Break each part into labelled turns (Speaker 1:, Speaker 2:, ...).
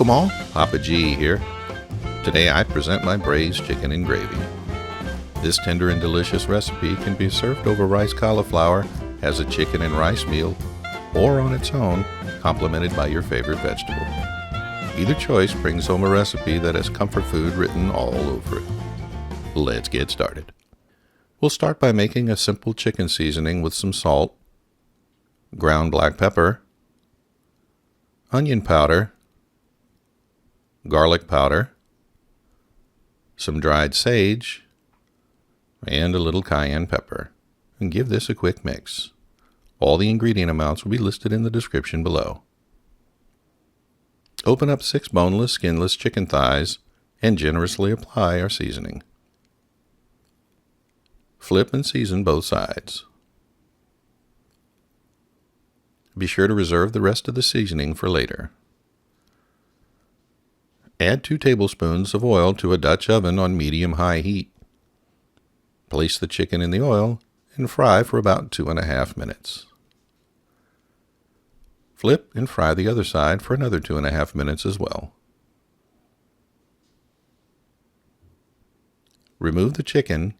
Speaker 1: Welcome all, Papa G here. Today I present my braised chicken and gravy. This tender and delicious recipe can be served over rice cauliflower as a chicken and rice meal, or on its own, complemented by your favorite vegetable. Either choice brings home a recipe that has comfort food written all over it. Let's get started. We'll start by making a simple chicken seasoning with some salt, ground black pepper, onion powder, garlic powder, some dried sage, and a little cayenne pepper, and give this a quick mix. All the ingredient amounts will be listed in the description below. Open up 6 boneless, skinless chicken thighs and generously apply our seasoning. Flip and season both sides. Be sure to reserve the rest of the seasoning for later. Add 2 tablespoons of oil to a Dutch oven on medium-high heat. Place the chicken in the oil and fry for about 2.5 minutes. Flip and fry the other side for another 2.5 minutes as well. Remove the chicken .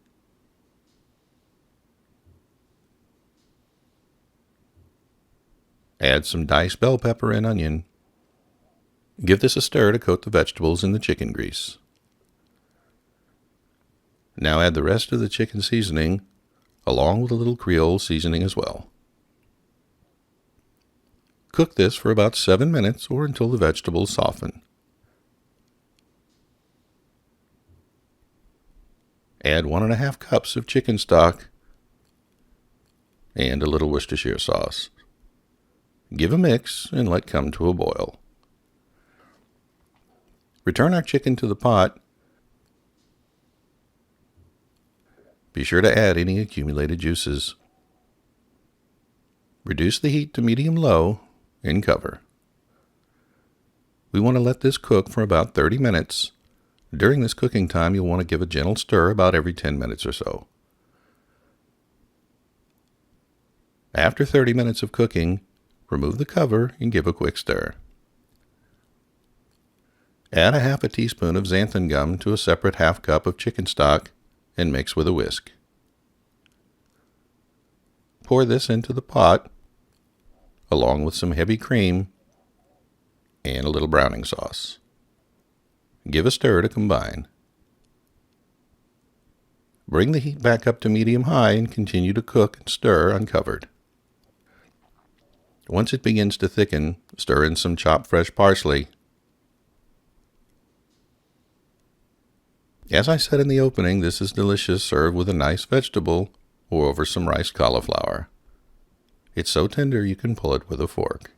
Speaker 1: Add some diced bell pepper and onion. Give this a stir to coat the vegetables in the chicken grease. Now add the rest of the chicken seasoning, along with a little Creole seasoning as well. Cook this for about 7 minutes or until the vegetables soften. Add 1.5 cups of chicken stock and a little Worcestershire sauce. Give a mix and let come to a boil. Return our chicken to the pot. Be sure to add any accumulated juices. Reduce the heat to medium-low and cover. We want to let this cook for about 30 minutes. During this cooking time, you'll want to give a gentle stir about every 10 minutes or so. After 30 minutes of cooking, remove the cover and give a quick stir. Add 1/2 teaspoon of xanthan gum to a separate 1/2 cup of chicken stock and mix with a whisk. Pour this into the pot, along with some heavy cream and a little browning sauce. Give a stir to combine. Bring the heat back up to medium-high and continue to cook and stir uncovered. Once it begins to thicken, stir in some chopped fresh parsley. As I said in the opening, this is delicious served with a nice vegetable or over some rice cauliflower. It's so tender you can pull it with a fork.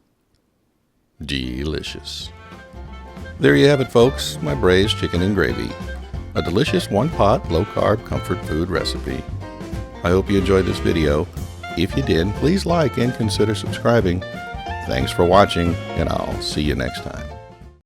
Speaker 1: Delicious. There you have it, folks, my braised chicken and gravy. A delicious one-pot, low-carb comfort food recipe. I hope you enjoyed this video. If you did, please like and consider subscribing. Thanks for watching, and I'll see you next time.